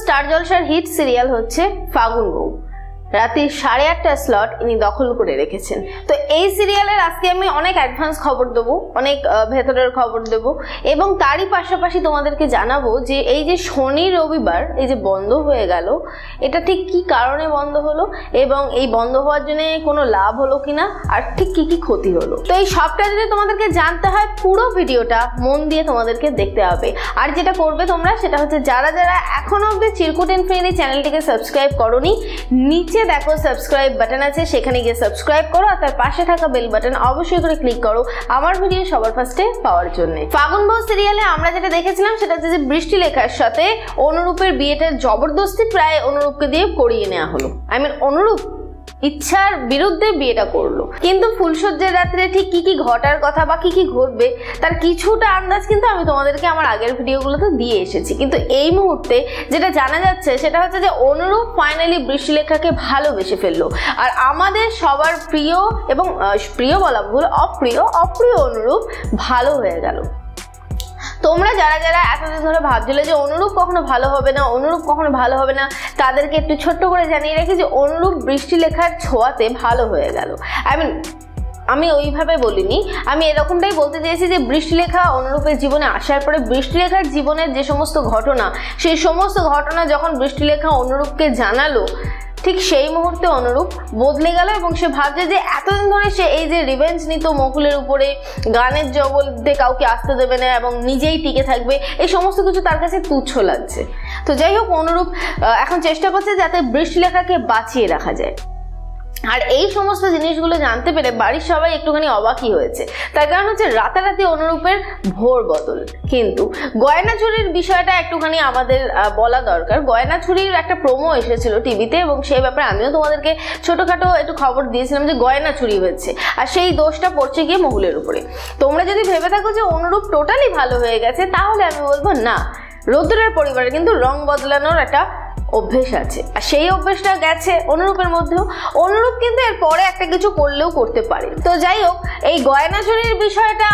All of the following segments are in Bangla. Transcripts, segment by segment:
স্টার জলসার হিট সিরিয়াল হচ্ছে ফাগুন বউ। রাতে 8:30 স্লট ইনি দখল করে রেখেছেন। তো এই সিরিয়ালের আজকে আমি অনেক অ্যাডভান্স খবর দেবো, অনেক ভেতরের খবর দেবো এবং তারই পাশাপাশি তোমাদেরকে জানাবো যে এই যে শনি রবিবার এই যে বন্ধ হয়ে গেল, এটা ঠিক কি কারণে বন্ধ হলো এবং এই বন্ধ হওয়ার জন্য কোনো লাভ হলো কিনা আর ঠিক কি কি ক্ষতি হলো। তো এই সবটা যদি তোমাদেরকে জানতে হয় পুরো ভিডিওটা মন দিয়ে তোমাদেরকে দেখতে হবে। আর যেটা করবে তোমরা সেটা হচ্ছে যারা যারা এখনো অবধি চিরকুট ইনফিনিটি চ্যানেলটিকে সাবস্ক্রাইব করোনি, নিচে দেখো সাবস্ক্রাইব বাটন আছে, সেখানে গিয়ে সাবস্ক্রাইব করো আর তার পাশে থাকা বেল বাটন অবশ্যই করে ক্লিক করো আমার ভিডিও সবার ফার্স্টে পাওয়ার জন্য। ফাগুন বউ সিরিয়ালে আমরা যেটা দেখেছিলাম সেটা হচ্ছে যে বৃষ্টিলেখার সাথে অনুরূপের বিয়েটা জবরদস্তি প্রায় অনুরূপকে দিয়ে করিয়ে নেওয়া হলো। অনুরূপ ইচ্ছার বিরুদ্ধে বিয়েটা করলো, কিন্তু ফুলসজ্জার রাত্রে ঠিক কি কি ঘটার কথা বা কি কি ঘটবে তার কিছুটা আন্দাজ কিন্তু আমি তোমাদেরকে আমার আগের ভিডিওগুলোতে দিয়ে এসেছি। কিন্তু এই মুহূর্তে যেটা জানা যাচ্ছে সেটা হচ্ছে যে অনুরূপ ফাইনালি বৃষ্টিলেখাকে ভালোবেসে ফেললো। আর আমাদের সবার প্রিয় এবং প্রিয় বলা ভুল, অপ্রিয় অনুরূপ ভালো হয়ে গেল। তোমরা যারা যারা এতদিন ধরে ভাবছিলে যে অনুরূপ কখনো ভালো হবে না, তাদেরকে একটু ছোট্ট করে জানিয়ে রাখি যে অনুরূপ বৃষ্টিলেখার ছোঁয়াতে ভালো হয়ে গেল। আমি ওইভাবে বলিনি, আমি এরকমটাই বলতে চেয়েছি যে বৃষ্টিলেখা অনুরূপের জীবনে আসার পরে বৃষ্টিলেখার জীবনের যে সমস্ত ঘটনা, সেই সমস্ত ঘটনা যখন বৃষ্টিলেখা অনুরূপকে জানালো, ঠিক সেই মুহূর্তে অনুরূপ বদলে গেল এবং সে ভাবছে যে এতদিন ধরে সে এই যে রিভেঞ্জ নিত মকুলের উপরে, গানের জগতে কাউকে আসতে দেবে না এবং নিজেই টিকে থাকবে, এই সমস্ত কিছু তার কাছে তুচ্ছ লাগছে। তো যাই হোক, অনুরূপ এখন চেষ্টা করছে যাতে বৃষ্টিলেখাকে বাঁচিয়ে রাখা যায়। আর এই সমস্ত জিনিসগুলো জানতে পেরে বাড়ির সবাই একটুখানি অবাকই হয়েছে। তার কারণ হচ্ছে রাতারাতি অনুরূপের ভোর বদল। কিন্তু গয়না চুরির বিষয়টা একটুখানি আমাদের বলা দরকার। গয়না চুরির একটা প্রোমো এসেছিল টিভিতে এবং সেই ব্যাপারে আমিও তোমাদেরকে ছোটখাটো একটু খবর দিয়েছিলাম যে গয়না চুরি হয়েছে আর সেই দোষটা পড়ছে গিয়ে মহুলের উপরে। তোমরা যদি ভেবে থাকো যে অনুরূপ টোটালি ভালো হয়ে গেছে, তাহলে আমি বলবো না, রোদ্দুরের পরিবারে কিন্তু রং বদলানোর একটা অভ্যেস আছে আর সেই অভ্যেসটা গেছে অনুরূপের মধ্যেও। অনুরূপ কিন্তু এর পরে একটা কিছু করলেও করতে পারে। তো যাই হোক, এই গয়না চুরির বিষয়টা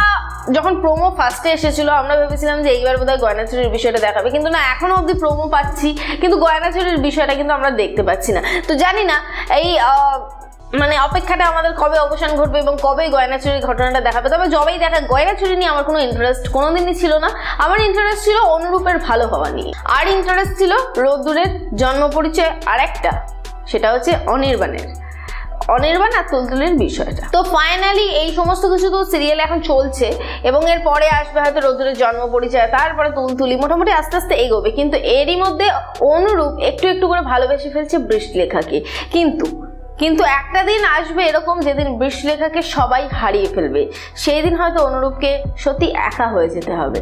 যখন প্রোমো ফার্স্টে এসেছিল আমরা ভেবেছিলাম যে এইবার বোধহয় গয়না চুরির বিষয়টা দেখাবে, কিন্তু না, এখনো অবধি প্রোমো পাচ্ছি কিন্তু গয়না চুরির বিষয়টা কিন্তু আমরা দেখতে পাচ্ছি না। তো জানি না এই অপেক্ষাটা আমাদের কবে অবসান ঘটবে এবং কবে গয়না চুরির ঘটনাটা দেখাবে। তবে যবেই দেখা, গয়না চুরি নিয়ে আমার কোনো ইন্টারেস্ট কোনোদিনই ছিল না। আমার ইন্টারেস্ট ছিল অনুরূপের ভালো হওয়া নিয়ে, আর ইন্টারেস্ট ছিল রোদ্দুরের জন্ম পরিচয় আরেকটা, সেটা হচ্ছে অনির্বাণ আর তুলতুলির বিষয়টা। তো ফাইনালি এই সমস্ত কিছু তো সিরিয়ালে এখন চলছে এবং এর পরে আসবে হয়তো রোদ্দুরের জন্ম পরিচয়, তারপরে তুলতুলি, মোটামুটি আস্তে আস্তে এগোবে। কিন্তু এরই মধ্যে অনুরূপ একটু একটু করে ভালোবেসে ফেলছে বৃষ্টিলেখাকে। কিন্তু একটা দিন আসবে এরকম যেদিন বৃষ্টিলেখাকে সবাই হারিয়ে ফেলবে, সেই দিন হয়তো অনুরূপকে সত্যি একা হয়ে যেতে হবে।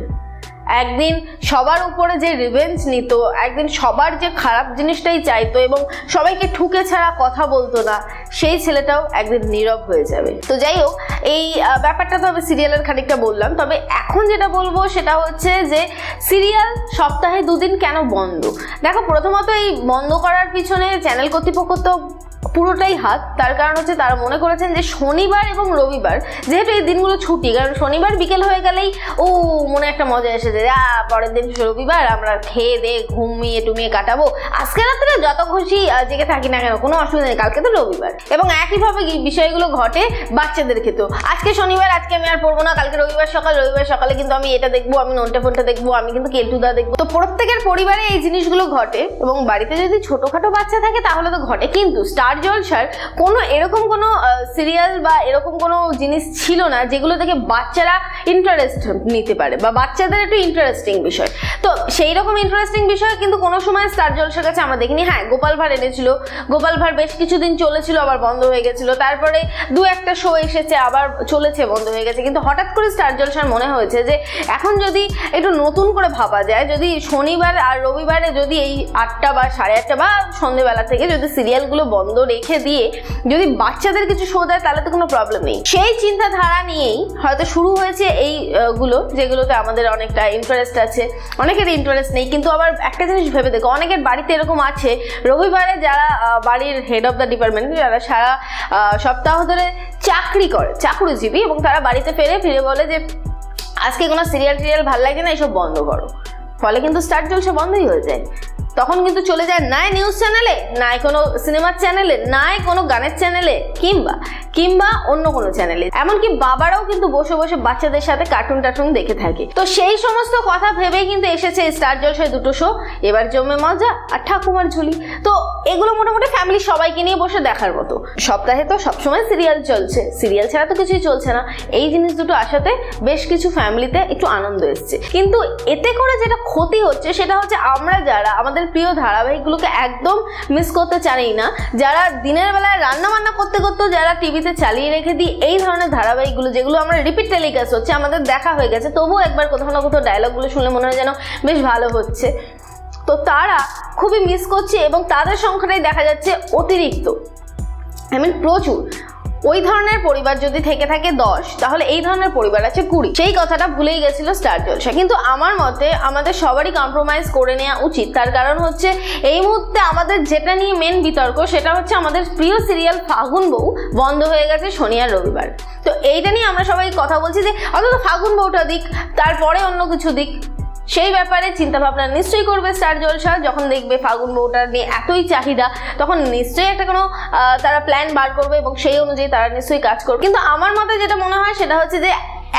একদিন সবার উপরে যে রিভেঞ্জ নিত, একদিন সবার যে খারাপ জিনিসটাই চাইতো এবং সবাইকে ঠুকে ছাড়া কথা বলতো না, সেই ছেলেটাও একদিন নীরব হয়ে যাবে। তো যাই হোক, এই ব্যাপারটা তো আমি সিরিয়ালের খানিকটা বললাম। তবে এখন যেটা বলবো সেটা হচ্ছে যে সিরিয়াল সপ্তাহে 2 দিন কেন বন্ধ। দেখো, প্রথমত এই বন্ধ করার পিছনে চ্যানেল কর্তৃপক্ষ তো পুরোটাই হাত। তার কারণ হচ্ছে তারা মনে করেছেন যে শনিবার এবং রবিবার যেহেতু এই দিনগুলো ছুটি, কারণ শনিবার বিকেল হয়ে গেলেই মনে একটা মজা এসেছে, পরের দিন রবিবার আমরা খেয়ে দিয়ে ঘুমিয়ে টুমিয়ে কাটাবো, আজকে রাত্রে যত খুশি জেগে থাকি না কেন কোনো অসুবিধা নেই, কালকে তো রবিবার। এবং একইভাবে বিষয়গুলো ঘটে বাচ্চাদের ক্ষেত্রেও। আজকে শনিবার, আজকে আমি আর পড়বো না, কালকে রবিবার সকালে কিন্তু আমি এটা দেখবো, আমি নন্টে ফোনটা দেখবো, আমি কিন্তু কেলটুদা দেখবো। তো প্রত্যেকের পরিবারে এই জিনিসগুলো ঘটে এবং বাড়িতে যদি ছোটখাটো বাচ্চা থাকে তাহলে তো ঘটে। কিন্তু স্টার জলসার এরকম কোনো সিরিয়াল বা এরকম কোনো জিনিস ছিল না যেগুলো থেকে বাচ্চারা ইন্টারেস্ট নিতে পারে বা বাচ্চাদের একটু ইন্টারেস্টিং বিষয়। তো সেই রকম ইন্টারেস্টিং বিষয় কিন্তু কোনো সময় স্টার জলসার কাছে আমরা দেখিনি। হ্যাঁ, গোপাল ভাঁড় এনেছিল, গোপাল ভাঁড় বেশ কিছুদিন চলেছিল, আবার বন্ধ হয়ে গেছিল, তারপরে 2-1টা শো এসেছে, আবার চলেছে, বন্ধ হয়ে গেছে। কিন্তু হঠাৎ করে স্টার জলসার মনে হয়েছে যে এখন যদি একটু নতুন করে ভাবা যায়, যদি শনিবার আর রবিবারে যদি এই 8টা বা 8:30 বা সন্ধ্যেবেলা থেকে যদি সিরিয়ালগুলো বন্ধ রেখে দিয়ে যদি বাচ্চাদের কিছু শো দেয় তাহলে তো কোনো প্রবলেম নেই। সেই চিন্তাধারা নিয়েই হয়তো শুরু হয়েছে এইগুলো, যেগুলোতে আমাদের অনেকটা ইন্টারেস্ট আছে, অনেকের ইন্টারেস্ট নেই। কিন্তু আবার একটা জিনিস ভেবে দেখো, অনেকের বাড়িতে এরকম আছে রবিবারে যারা বাড়ির হেড অফ দ্য ডিপার্টমেন্ট, যারা সারা সপ্তাহ ধরে চাকরি করে, চাকরিজীবী, এবং তারা বাড়িতে ফিরে বলে যে আজকে কোনো সিরিয়াল ভাল লাগে না, এসব বন্ধ করো। ফলে কিন্তু স্টার জলসা বন্ধই হয়ে যায়। তখন কিন্তু চলে যায় নাই নিউজ চ্যানেলে, নাই কোনো সিনেমার চ্যানেলে, নাই কোনো গানের চ্যানেলে, কিংবা অন্য কোনো চ্যানেলে। এমনকি বাবারাও কিন্তু বসে বসে বাচ্চাদের সাথে কার্টুন দেখে থাকে। তো সেই সমস্ত কথা ভেবেই কিন্তু এসেছে স্টার জলসায় দুটো শো, এবার জমে মজা আর ঠাকুমার ঝুলি। তো এগুলো মোটামুটি ফ্যামিলি সবাইকে নিয়ে বসে দেখার মতো। সপ্তাহে তো সবসময় সিরিয়াল চলছে, সিরিয়াল ছাড়া তো কিছুই চলছে না। এই জিনিস দুটো আসাতে বেশ কিছু ফ্যামিলিতে একটু আনন্দ এসছে, কিন্তু এতে করে যেটা ক্ষতি হচ্ছে সেটা হচ্ছে আমরা যারা আমাদের প্রিয় ধারাবাহিকগুলোকে একদম মিস করতে চাই না, যারা দিনের বেলায় রান্না বান্না করতে করতে যারা টিভিতে চালিয়ে রেখে দিই এই ধরনের ধারাবাহিকগুলো, যেগুলো আমরা রিপিট টেলিকাস্ট হচ্ছে, আমাদের দেখা হয়ে গেছে, তবুও একবার কোথাও না কোথাও ডায়লগগুলো শুনলে মনে হয় যেন বেশ ভালো হচ্ছে, তো তারা খুবই মিস করছে এবং তাদের সংখ্যাটাই দেখা যাচ্ছে অতিরিক্ত, প্রচুর। ওই ধরনের পরিবার যদি থেকে থাকে 10, তাহলে এই ধরনের পরিবার আছে 20। সেই কথাটা ভুলেই গেছিল স্টার জলসা। কিন্তু আমার মতে আমাদের সবারই কম্প্রোমাইজ করে নেওয়া উচিত। তার কারণ হচ্ছে এই মুহূর্তে আমাদের যেটা নিয়ে মেন বিতর্ক সেটা হচ্ছে আমাদের প্রিয় সিরিয়াল ফাগুন বউ বন্ধ হয়ে গেছে শনি আর রবিবার। তো এইটা নিয়ে আমরা সবাই কথা বলছি যে অন্তত ফাগুন বউটা দিক, তারপরে অন্য কিছু দিক। সেই ব্যাপারে চিন্তা ভাবনা নিশ্চয়ই করবে স্টার জলসা। যখন দেখবে ফাগুন বউটার নিয়ে এতই চাহিদা, তখন নিশ্চয়ই একটা কোনো তারা প্ল্যান বার করবে এবং সেই অনুযায়ী তারা নিশ্চয়ই কাজ করবে। কিন্তু আমার মতে যেটা মনে হয় সেটা হচ্ছে যে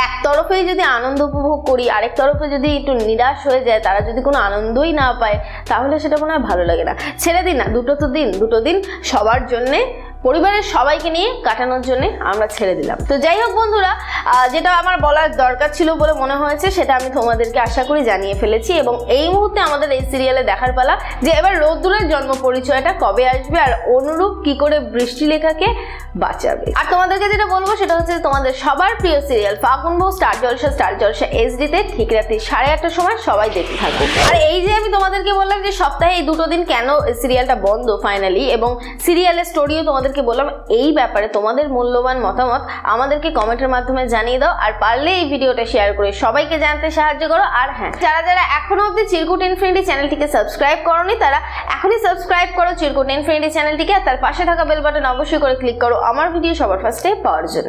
এক তরফে যদি আনন্দ উপভোগ করি, আরেক তরফে যদি একটু নিরাশ হয়ে যায়, তারা যদি কোনো আনন্দই না পায়, তাহলে সেটা মনে হয় ভালো লাগে না। ছেড়ে দিন না, দুটো দিন সবার জন্যে, পরিবারের সবাইকে নিয়ে কাটানোর জন্য আমরা ছেড়ে দিলাম। তো যাই হোক বন্ধুরা, যেটা আমার বলার দরকার ছিল বলে মনে হয়েছে সেটা আমি তোমাদেরকে আশা করি জানিয়ে ফেলেছি। এবং এই মুহূর্তে আমাদের এই সিরিয়ালে দেখার পালা যে এবার রোদ্দুরের জন্ম পরিচয়টা কবে আসবে আর অনুরূপ কি করে বৃষ্টিলেখাকে বাঁচাবে। আর তোমাদেরকে যেটা বলবো সেটা হচ্ছে তোমাদের সবার প্রিয় সিরিয়াল ফাগুন বউ স্টার জলসা এইচডিতে ঠিক রাত্রি 8:30টার সময় সবাই দেখতে থাকবো। আর এই যে আমি তোমাদেরকে বললাম যে সপ্তাহে এই 2 দিন কেন সিরিয়ালটা বন্ধ ফাইনালি, এবং সিরিয়ালের স্টোরিও তোমাদের বললাম, এই ব্যাপারে তোমাদের মূল্যবান মতামত আমাদেরকে কমেন্টের মাধ্যমে জানিয়ে দাও। আর পারলে এই ভিডিওটা শেয়ার করে সবাইকে জানতে সাহায্য করো। আর হ্যাঁ, যারা এখনো অবধি চিরকুট ইনফিনিটি চ্যানেলটিকে সাবস্ক্রাইব করোনি তারা এখনই সাবস্ক্রাইব করো চিরকুট ইনফিনিটি চ্যানেলটিকে, আর তার পাশে থাকা বেল বাটন অবশ্যই করে ক্লিক করো আমার ভিডিও সবার ফার্স্টে পাওয়ার জন্য।